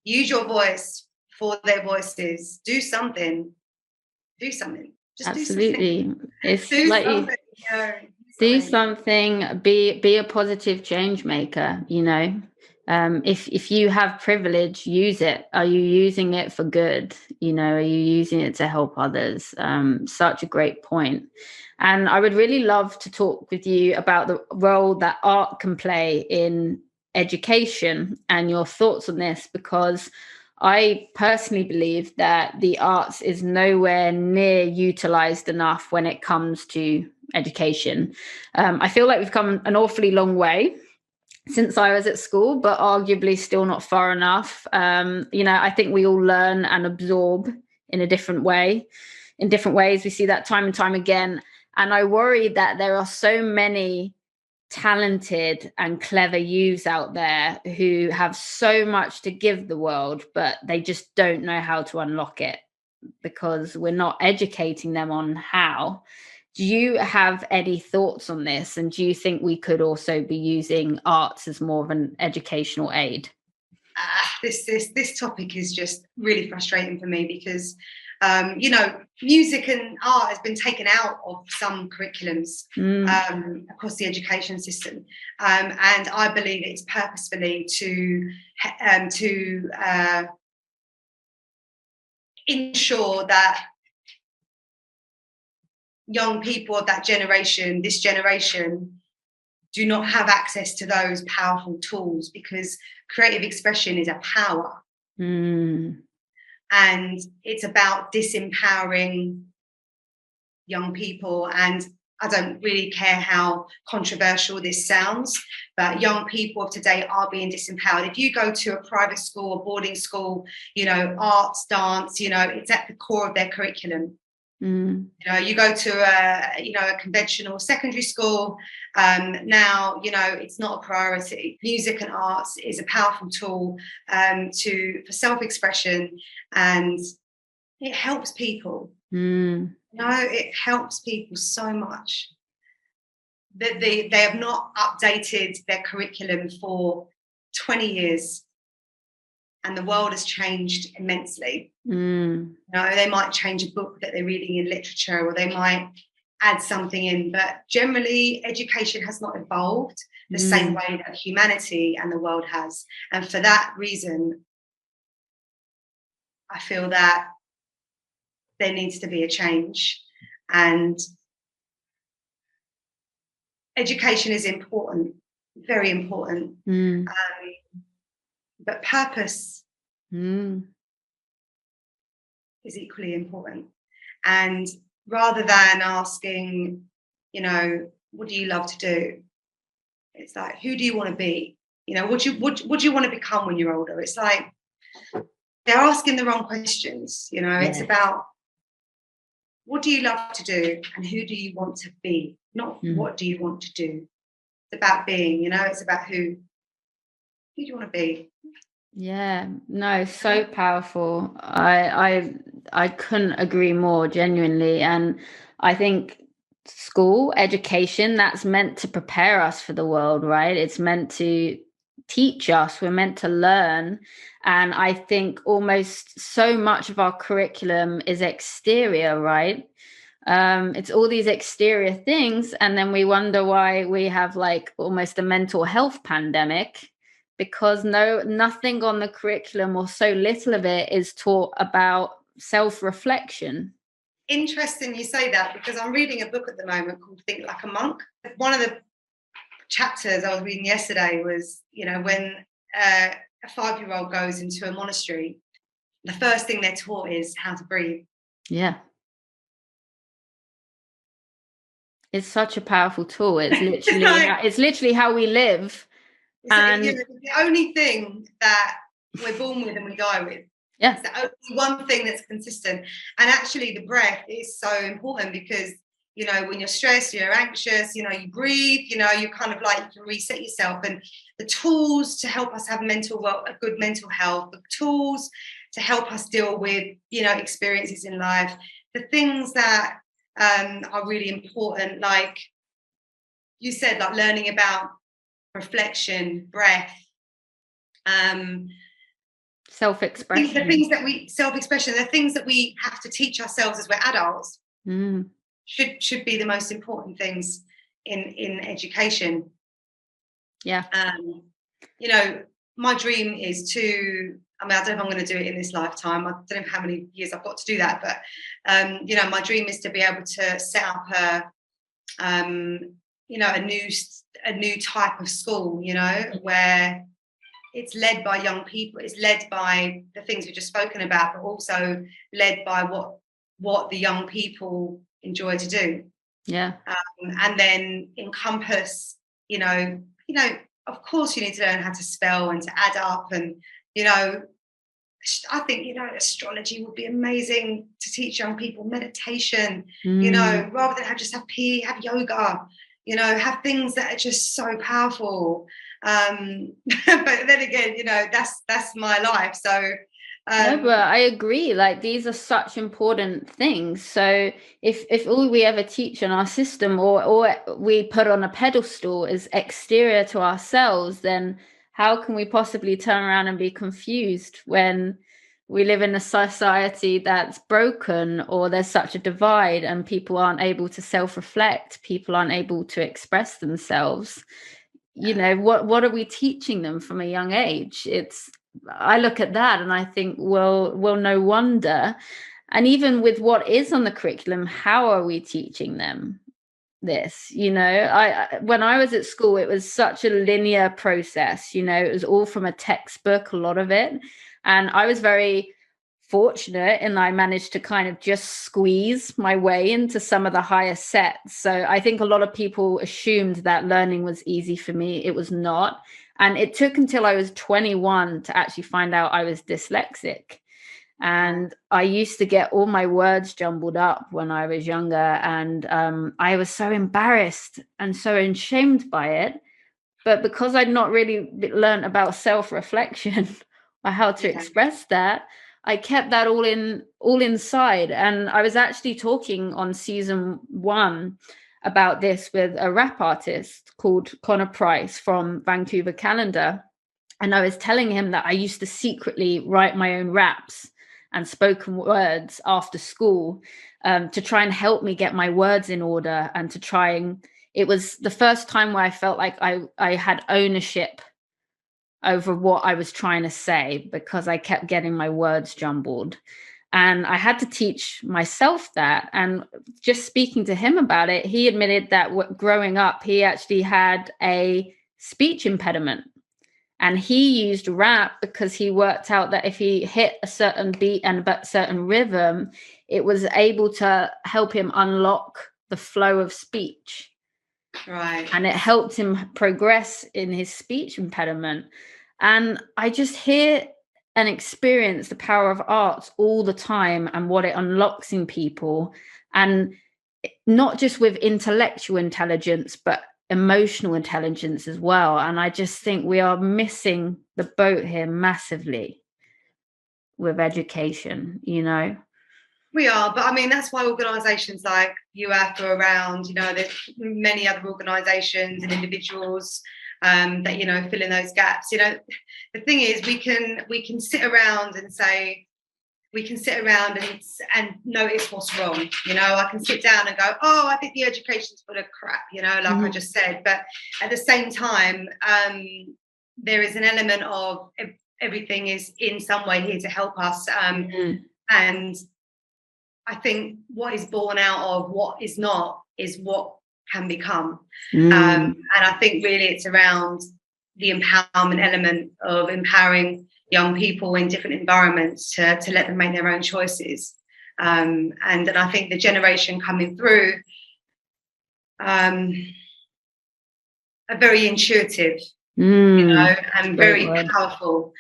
B: Use your voice for their voices. Do something. Just
A: absolutely.
B: Do something.
A: It's
B: do
A: like
B: something.
A: do something. Be a positive change maker. If you have privilege, use it. Are you using it for good? Are you using it to help others? Such a great point. And I would really love to talk with you about the role that art can play in education and your thoughts on this, because I personally believe that the arts is nowhere near utilized enough when it comes to education. I feel like we've come an awfully long way since I was at school, but arguably still not far enough. I think we all learn and absorb in a different way. In different ways, we see that time and time again. And I worry that there are so many talented and clever youths out there who have so much to give the world, but they just don't know how to unlock it because we're not educating them on how. Do you have any thoughts on this? And do you think we could also be using arts as more of an educational aid?
B: This topic is just really frustrating for me, because music and art has been taken out of some curriculums across the education system, and I believe it's purposefully to ensure that young people of this generation, do not have access to those powerful tools, because creative expression is a power. And it's about disempowering young people. And I don't really care how controversial this sounds, but young people of today are being disempowered. If you go to a private school or boarding school, arts, dance, it's at the core of their curriculum. You go to a conventional secondary school, now it's not a priority. Music and arts is a powerful tool for self-expression, and it helps people. It helps people so much. they have not updated their curriculum for 20 years, and the world has changed immensely. You know, they might change a book that they're reading in literature, or they might add something in, but generally education has not evolved the same way that humanity and the world has. And for that reason, I feel that there needs to be a change. And education is important, very important. But purpose is equally important. And rather than asking, you know, what do you love to do? It's like, who do you want to be? You know, what do you want to become when you're older? It's like they're asking the wrong questions. You know, It's about, what do you love to do and who do you want to be? Not what do you want to do. It's about being, you know, it's about who do you want to be?
A: Yeah, no, so powerful. I couldn't agree more, genuinely. And I think school education, that's meant to prepare us for the world, right? It's meant to teach us, we're meant to learn. And I think almost so much of our curriculum is exterior, right? It's all these exterior things, and then we wonder why we have like almost a mental health pandemic, because nothing on the curriculum, or so little of it, is taught about self-reflection.
B: Interesting you say that, because I'm reading a book at the moment called Think Like a Monk. One of the chapters I was reading yesterday was, you know, when a 5-year-old goes into a monastery, the first thing they're taught is how to breathe.
A: Yeah. It's such a powerful tool. It's literally it's literally how we live. And
B: you know, the only thing that we're born with and we die with.
A: Yeah.
B: It's the only one thing that's consistent. And actually the breath is so important, because, you know, when you're stressed, you're anxious, you know, you breathe, you know, you kind of like, you can reset yourself. And the tools to help us have a good mental health, the tools to help us deal with, you know, experiences in life, the things that are really important, like you said, like learning about reflection, breath,
A: self-expression.
B: The things that we have to teach ourselves as we're adults should be the most important things in education.
A: Yeah.
B: You know, my dream is to, I mean, I don't know if I'm going to do it in this lifetime. I don't know how many years I've got to do that, but you know, my dream is to be able to set up you know, a new type of school, you know, where it's led by young people, it's led by the things we've just spoken about, but also led by what the young people enjoy to do.
A: Yeah.
B: And then encompass, you know, of course you need to learn how to spell and to add up, and, you know, I think, you know, astrology would be amazing to teach young people, meditation, you know, rather than have PE, have yoga, you know, have things that are just so powerful. But then again, you know, that's my life. So
A: no, but I agree. Like, these are such important things. So if all we ever teach in our system, or we put on a pedestal, is exterior to ourselves, then how can we possibly turn around and be confused when we live in a society that's broken, or there's such a divide and people aren't able to self-reflect, people aren't able to express themselves? You know, what are we teaching them from a young age? I look at that and I think, well, no wonder. And even with what is on the curriculum, how are we teaching them this? You know, when I was at school, it was such a linear process. You know, it was all from a textbook, a lot of it. And I was very fortunate, and I managed to kind of just squeeze my way into some of the higher sets. So I think a lot of people assumed that learning was easy for me. It was not. And it took until I was 21 to actually find out I was dyslexic. And I used to get all my words jumbled up when I was younger. And I was so embarrassed and so ashamed by it. But because I'd not really learned about self-reflection or how to express that, I kept that all inside. And I was actually talking on season 1 about this with a rap artist called Connor Price from Vancouver, Canada. And I was telling him that I used to secretly write my own raps and spoken words after school, to try and help me get my words in order, and to try and, it was the first time where I felt like I had ownership over what I was trying to say, because I kept getting my words jumbled. And I had to teach myself that. And just speaking to him about it, he admitted that growing up, he actually had a speech impediment. And he used rap because he worked out that if he hit a certain beat and a certain rhythm, it was able to help him unlock the flow of speech.
B: Right.
A: And it helped him progress in his speech impediment. And I just hear and experience the power of arts all the time and what it unlocks in people. And not just with intellectual intelligence, but emotional intelligence as well. And I just think we are missing the boat here massively with education, you know.
B: We are, but I mean, that's why organisations like UAF are around. You know, there's many other organisations and individuals that, you know, fill in those gaps. You know, the thing is, we can sit around and say, we can sit around and notice what's wrong. You know, I can sit down and go, oh, I think the education's full of crap, you know, like I just said. But at the same time, there is an element of everything is in some way here to help us. And I think what is born out of what is not is what can become. And I think really it's around the empowerment element of empowering young people in different environments to let them make their own choices. And I think the generation coming through are very intuitive, you know, and very powerful.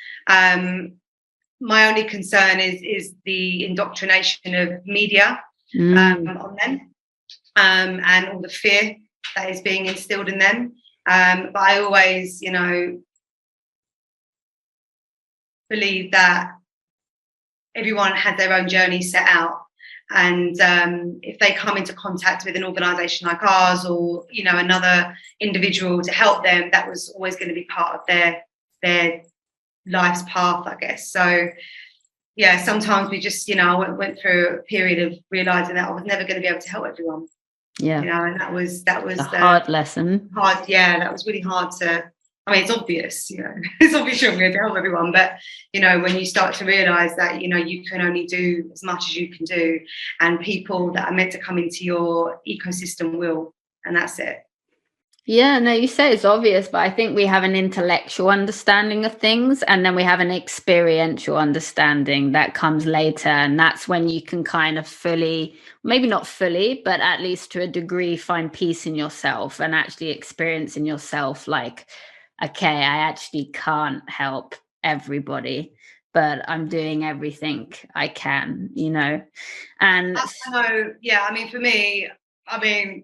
B: My only concern is the indoctrination of media on them, and all the fear that is being instilled in them. But I always, you know, believe that everyone has their own journey set out, and if they come into contact with an organisation like ours, or, you know, another individual to help them, that was always going to be part of their life's path, I guess. So yeah, sometimes we just, you know, I went through a period of realising that I was never going to be able to help everyone. Yeah, you know, and that was
A: a hard lesson.
B: That was really hard to. I mean, it's obvious, you know, it's obvious you're going to help everyone, but, you know, when you start to realise that, you know, you can only do as much as you can do, and people that are meant to come into your ecosystem will, and that's it.
A: Yeah, no, you say it's obvious, but I think we have an intellectual understanding of things, and then we have an experiential understanding that comes later. And that's when you can kind of fully, maybe not fully, but at least to a degree, find peace in yourself and actually experience in yourself, like, okay, I actually can't help everybody, but I'm doing everything I can, you know. And
B: I know, yeah, I mean, for me, I mean,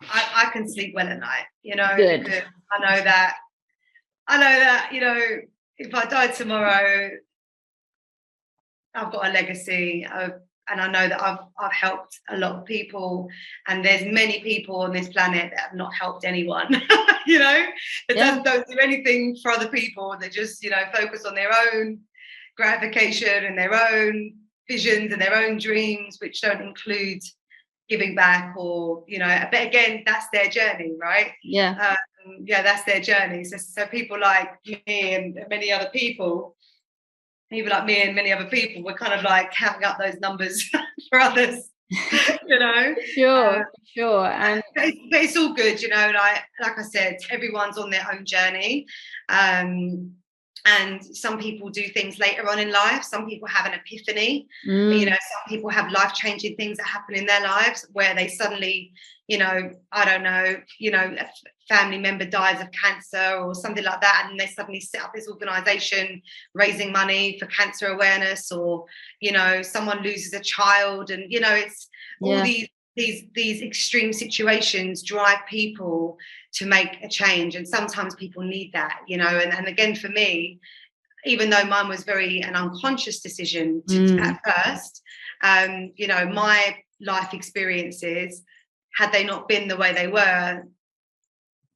B: I can sleep well at night, you know.
A: Good.
B: I know that, you know, if I die tomorrow, I've got a legacy and I know that I've helped a lot of people, and there's many people on this planet that have not helped anyone, you know, that don't do anything for other people. They just, you know, focus on their own gratification and their own visions and their own dreams, which don't include giving back, or, you know, but again, that's their journey, right?
A: Yeah,
B: that's their journey. So people like me and many other people, we're kind of like counting up those numbers for others, you know.
A: Sure. And
B: but it's all good, you know. Like I said, everyone's on their own journey. And some people do things later on in life. Some people have an epiphany. You know, some people have life-changing things that happen in their lives where they suddenly, you know, I don't know, you know, a family member dies of cancer or something like that, and they suddenly set up this organisation raising money for cancer awareness, or, you know, someone loses a child, and, you know, it's all these extreme situations drive people to make a change, and sometimes people need that, you know. And again, for me, even though mine was an unconscious decision at first, you know, my life experiences had they not been the way they were,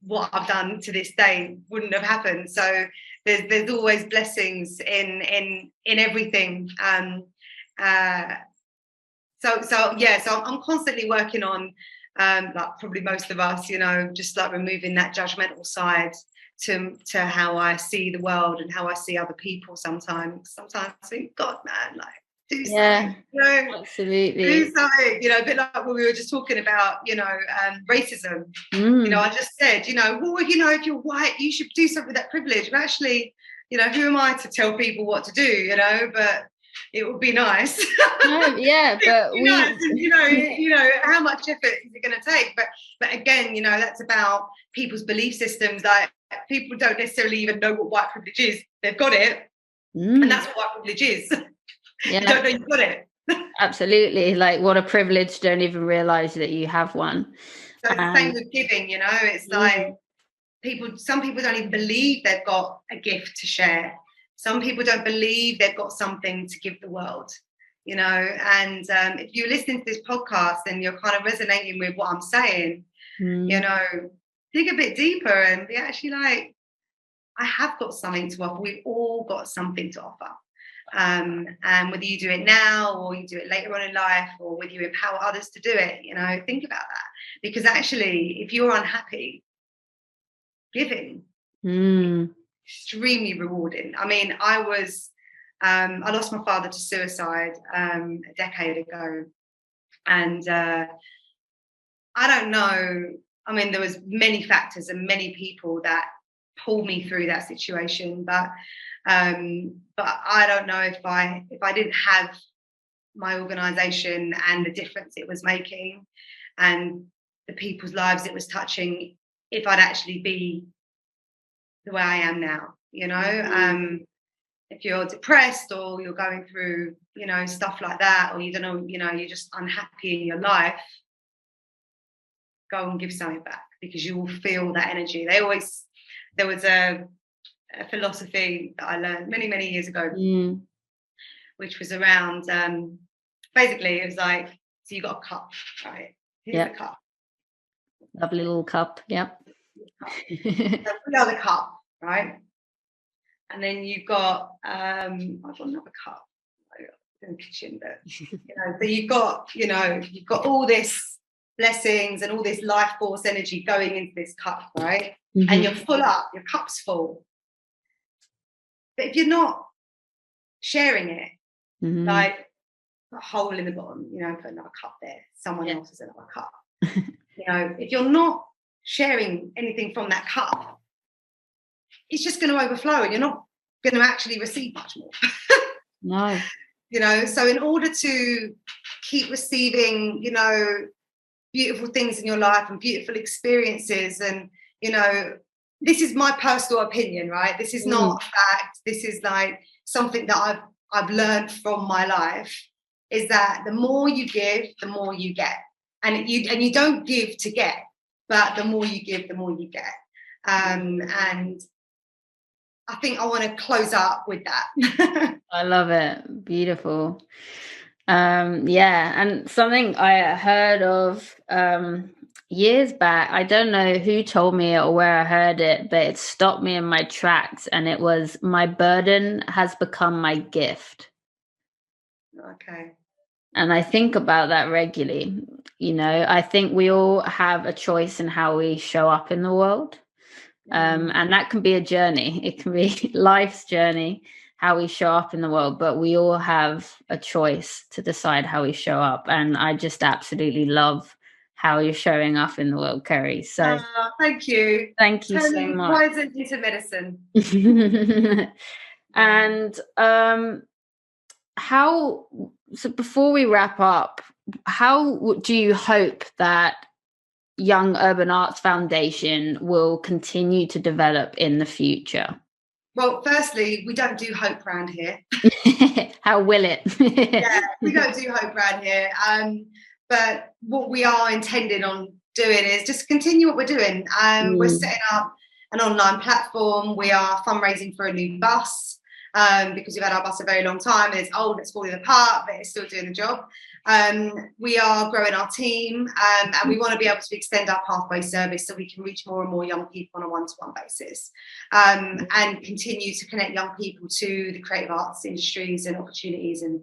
B: what I've done to this day wouldn't have happened. So there's always blessings in everything. So I'm constantly working on, like probably most of us, just like removing that judgmental side to how I see the world and how I see other people. Sometimes I think, God, man, like, do something.
A: Absolutely.
B: Do something. A bit like what we were just talking about. Racism. I just said, well, if you're white, you should do something with that privilege. But actually, who am I to tell people what to do? But it would be nice.
A: No, yeah, but
B: nice. How much effort is it going to take? But again, that's about people's belief systems. Like, people don't necessarily even know what white privilege is. They've got it, and that's what white privilege is.
A: Yeah.
B: You don't know you've got it.
A: Absolutely. Like, what a privilege. Don't even realize that you have one.
B: So it's the same with giving. It's like some people don't even believe they've got a gift to share. Some people don't believe they've got something to give the world, and if you're listening to this podcast and you're kind of resonating with what I'm saying, dig a bit deeper and be actually like, I have got something to offer. We've all got something to offer. And whether you do it now or you do it later on in life, or whether you empower others to do it, think about that. Because actually, if you're unhappy, giving extremely rewarding. I mean, I lost my father to suicide a decade ago, and I don't know. I mean, there was many factors and many people that pulled me through that situation, but I don't know if I didn't have my organisation and the difference it was making and the people's lives it was touching, if I'd actually be the way I am now. If you're depressed or you're going through, stuff like that, or you don't know, you're just unhappy in your life, go and give something back, because you will feel that energy. There was a philosophy that I learned many, many years ago, which was around, basically it was like, so you got a cup, right? Here's the cup.
A: Lovely little cup, yep.
B: Another cup, right? And then you've got, I've got another cup in the kitchen, but, so you've got all this blessings and all this life force energy going into this cup, right? And you're full up, your cup's full. But if you're not sharing it, like a hole in the bottom, put another cup there, someone else has another cup. If you're not sharing anything from that cup, it's just going to overflow and you're not going to actually receive much more.
A: No.
B: So in order to keep receiving, beautiful things in your life and beautiful experiences, and, this is my personal opinion, right? This is not a fact. This is like something that I've learned from my life, is that the more you give, the more you get. And you don't give to get, but the more you give, the more you get. And I think I want to close up with that.
A: I love it. Beautiful. And something I heard of years back, I don't know who told me or where I heard it, but it stopped me in my tracks, and it was, my burden has become my gift.
B: Okay.
A: And I think about that regularly. I think we all have a choice in how we show up in the world. And that can be a journey. It can be life's journey, how we show up in the world, but we all have a choice to decide how we show up. And I just absolutely love how you're showing up in the world, Kerry. So
B: thank you.
A: Thank you so much.
B: Why is it into medicine?
A: And so before we wrap up, how do you hope that Young Urban Arts Foundation will continue to develop in the future?
B: Well, firstly, we don't do hope around here.
A: How will it?
B: Yeah, we don't do hope around here. But what we are intending on doing is just continue what we're doing. We're setting up an online platform. We are fundraising for a new bus, because we've had our bus a very long time and it's old, it's falling apart, but it's still doing the job. We are growing our team, and we want to be able to extend our pathway service so we can reach more and more young people on a one-to-one basis, and continue to connect young people to the creative arts industries and opportunities and,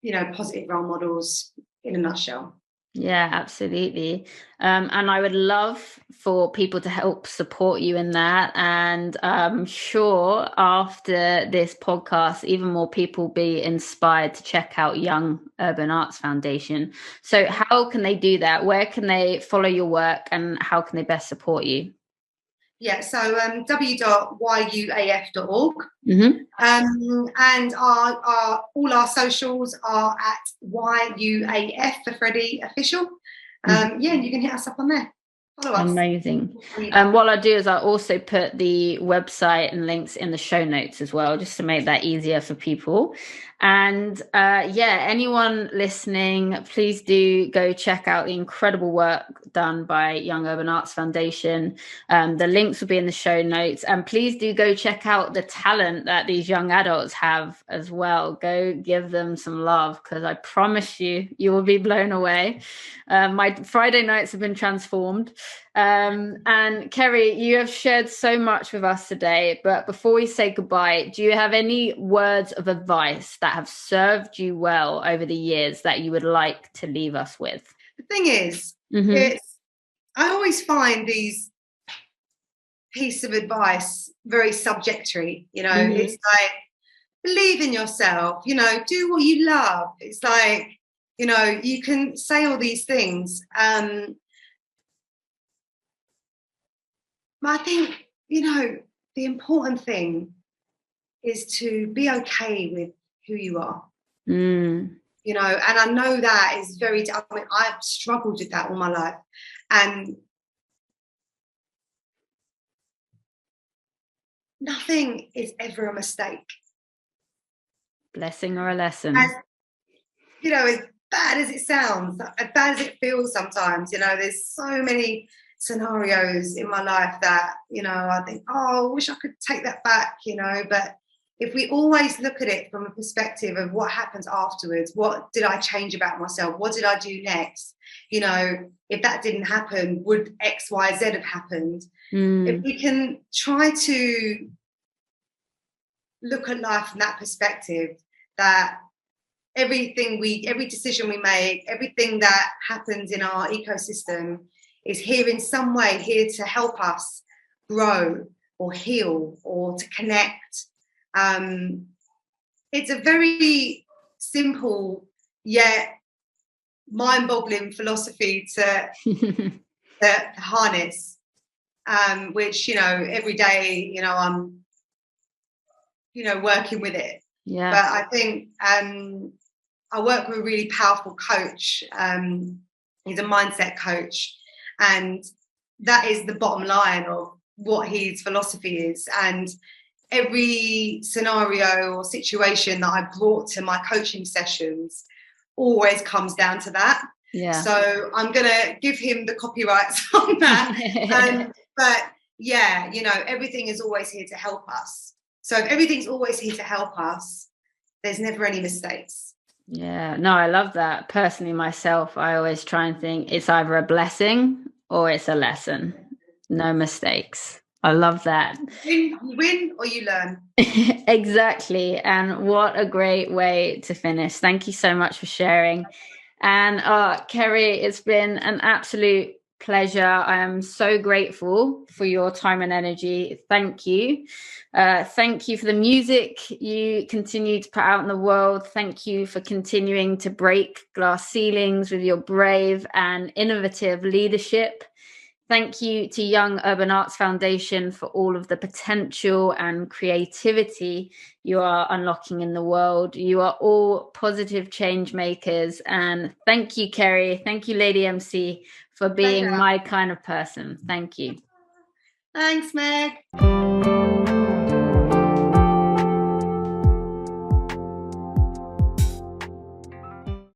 B: you know, positive role models in a nutshell.
A: Yeah, absolutely. And I would love for people to help support you in that. And I'm sure after this podcast, even more people will be inspired to check out Young Urban Arts Foundation. So how can they do that? Where can they follow your work and how can they best support you?
B: Yeah, so w.yuaf.org.
A: Mm-hmm.
B: And all our socials are at YUAF for Freddie Official. Yeah, you can hit us up on there. Follow us.
A: Amazing. What I'll do is I'll also put the website and links in the show notes as well, just to make that easier for people. And anyone listening, please do go check out the incredible work done by Young Urban Arts Foundation. The links will be in the show notes. And please do go check out the talent that these young adults have as well. Go give them some love, because I promise you will be blown away. My Friday nights have been transformed. And Kerry, you have shared so much with us today, but before we say goodbye, do you have any words of advice that have served you well over the years that you would like to leave us with?
B: The thing is, I always find these pieces of advice very subjectory, you know. It's like, believe in yourself, you know, do what you love. It's like, you know, you can say all these things. I think, you know, the important thing is to be okay with who you are. You know, and I know that is I've struggled with that all my life. And nothing is ever a mistake.
A: Blessing or a lesson.
B: You know, as bad as it sounds, as bad as it feels sometimes, you know, there's so many scenarios in my life that, you know, I think, oh, I wish I could take that back, you know. But if we always look at it from a perspective of what happens afterwards, what did I change about myself? What did I do next? You know, if that didn't happen, would X, Y, Z have happened? If we can try to look at life from that perspective, that every decision we make, everything that happens in our ecosystem is here in some way, here to help us grow or heal or to connect. It's a very simple yet mind-boggling philosophy to harness, which, you know, every day, you know, I'm, you know, working with it.
A: Yeah.
B: But I think I work with a really powerful coach. He's a mindset coach. And that is the bottom line of what his philosophy is. And every scenario or situation that I brought to my coaching sessions always comes down to that.
A: Yeah.
B: So I'm going to give him the copyrights on that. But yeah, you know, everything is always here to help us. So if everything's always here to help us, there's never any mistakes.
A: Yeah, no, I love that. Personally, myself, I always try and think it's either a blessing or it's a lesson. No mistakes. I love that.
B: You win or you learn.
A: Exactly. And what a great way to finish. Thank you so much for sharing. And Kerry, it's been an absolute pleasure. I am so grateful for your time and energy. Thank you. Thank you for the music you continue to put out in the world. Thank you for continuing to break glass ceilings with your brave and innovative leadership. Thank you to Young Urban Arts Foundation for all of the potential and creativity you are unlocking in the world. You are all positive change makers. And thank you, Kerry. Thank you, Lady MC, for being my kind of person. Thank you.
B: Thanks, Meg.